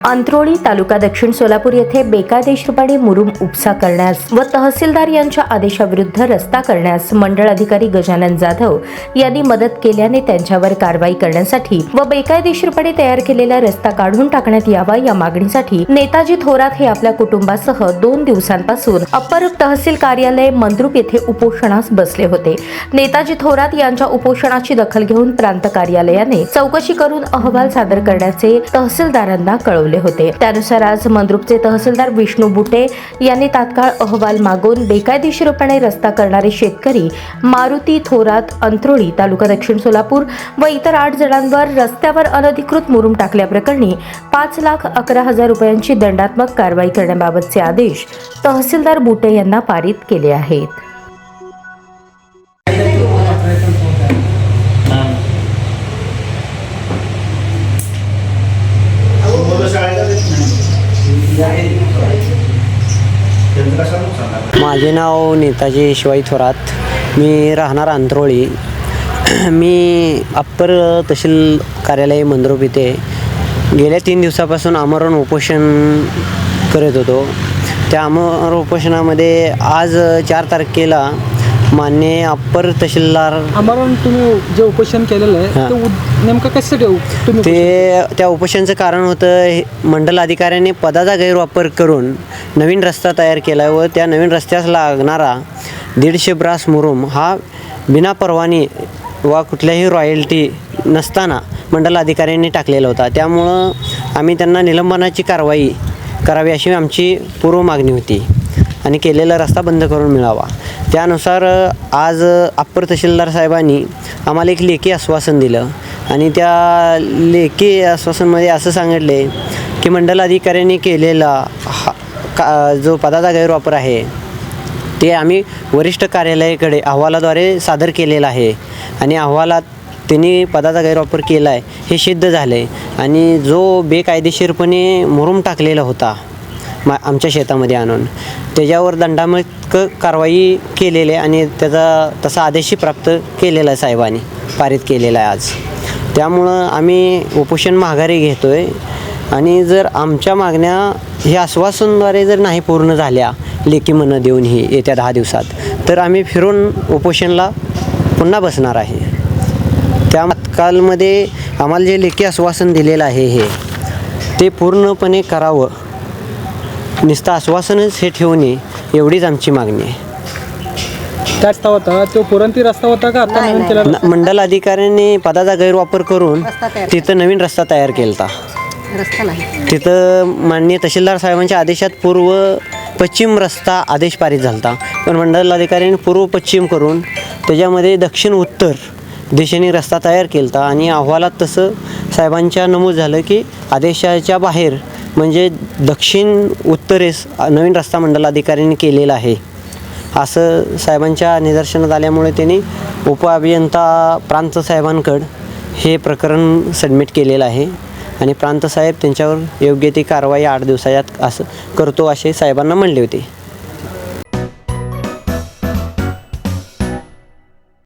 अंत्रोळी तालुका दक्षिण सोलापूर येथे बेकायदेशीरपणे मुरुम उपसा करण्यास व तहसीलदार यांच्या आदेशाविरुद्ध रस्ता करण्यास मंडळ अधिकारी गजानन जाधव यांनी मदत केल्याने त्यांच्यावर कारवाई करण्यासाठी व बेकायदेशीरपणे तयार केलेला रस्ता काढून टाकण्यात यावा या मागणीसाठी नेताजी थोरात हे आपल्या कुटुंबासह 2 दिवसांपासून अप्पर तहसील कार्यालय मंद्रुप येथे उपोषणास बसले होते। नेताजी थोरात यांच्या उपोषणाची दखल घेऊन प्रांत कार्यालयाने चौकशी करून अहवाल सादर करण्याचे तहसीलदारांना कळवले होते। त्यानुसार आज मंद्रुपचे तहसीलदार विष्णू बुटे यांनी तात्काळ अहवाल मागून बेकायदेशीरपणे रस्ता करणारे शेतकरी मारुती थोरात अंत्रोळी तालुका दक्षिण सोलापूर व इतर 8 जणांवर रस्त्यावर अनधिकृत मुरुम टाकल्याप्रकरणी 5,11,000 रुपयांची दंडात्मक कारवाई करण्याबाबतचे आदेश तहसीलदार बुटे यांना पारित केले आहेत। माझे नाव नेताजी शिवाई थोरात, मी राहणार अंत्रोळी। मी अप्पर तहसील कार्यालय मंद्रुप येथे गेल्या 3 दिवसापासून आमरण उपोषण करत होतो। त्या आमरण उपोषणामध्ये आज 4 तारखेला माननीय अप्पर तहसीलदार आमरण तुम्ही जे उपोषण केलेलं आहे ते नेमकं कशासाठी तुम्ही त्या उपोषणाचं कारण होतं, मंडल अधिकाऱ्यांनी पदाचा गैरवापर करून नवीन रस्ता तयार केला व त्या नवीन रस्त्यास लागणारा 150 ब्रास मुरुम हा बिना परवानी वा कुठल्याही रॉयल्टी नसताना मंडल अधिकाऱ्यांनी टाकलेला होता। त्यामुळं आम्ही त्यांना निलंबनाची कारवाई करावी अशी आमची पूर्व मागणी होती आणि केलेला रस्ता बंद करून मिळावा। त्यानुसार आज अप्पर तहसीलदार साहेबांनी आम्हाला एक लेखी आश्वासन दिलं आणि त्या लेखी आश्वासनमध्ये असं सांगितले की मंडल अधिकाऱ्यांनी केलेला जो पदाचा गैरवापर आहे ते आम्ही वरिष्ठ कार्यालयाकडे अहवालाद्वारे सादर केलेला आहे आणि अहवालात त्यांनी पदाचा गैरवापर केला आहे हे सिद्ध झाले आणि जो बेकायदेशीरपणे मुरुम टाकलेला होता आमच्या शेतामध्ये आणून त्याच्यावर दंडात्मक कारवाई केलेली आहे आणि त्याचा तसा आदेशही प्राप्त केलेला आहे, साहेबांनी पारित केलेला आहे आज। त्यामुळं आम्ही उपोषण माघारी घेतो आहे आणि जर आमच्या मागण्या हे आश्वासनद्वारे जर नाही पूर्ण झाल्या लेखी म्हणं देऊन ही येत्या 10 दिवसात तर आम्ही फिरून उपोषणला पुन्हा बसणार आहे। त्या कालमध्ये आम्हाला जे लेखी आश्वासन दिलेलं आहे हे ते पूर्णपणे करावं, नुसतं आश्वासनच हे ठेवू नये एवढीच आमची मागणी आहे। त्या रस्ता होता तो पुरंती रस्ता होता का आता नवीन केला? मंडल अधिकाऱ्यांनी पदाचा गैरवापर करून तिथं नवीन रस्ता तयार केला होता। तिथं माननीय तहसीलदार साहेबांच्या आदेशात पूर्व पश्चिम रस्ता आदेश पारित झाला होता, पण मंडल अधिकाऱ्यांनी पूर्व पश्चिम करून त्याच्यामध्ये दक्षिण उत्तर दिशेने रस्ता तयार केला होता आणि अहवालात तसं साहेबांच्या नमूद झालं की आदेशाच्या बाहेर म्हणजे दक्षिण उत्तरेस नवीन रस्ता मंडल अधिकाऱ्यांनी केलेला आहे असं साहेबांच्या निदर्शनात आल्यामुळे त्यांनी उपअभियंता प्रांत साहेबांकडं हे प्रकरण सबमिट केलेलं आहे आणि प्रांत साहेब त्यांच्यावर योग्य ती कारवाई 8 दिवसात असं करतो असे साहेबांना म्हणले होते।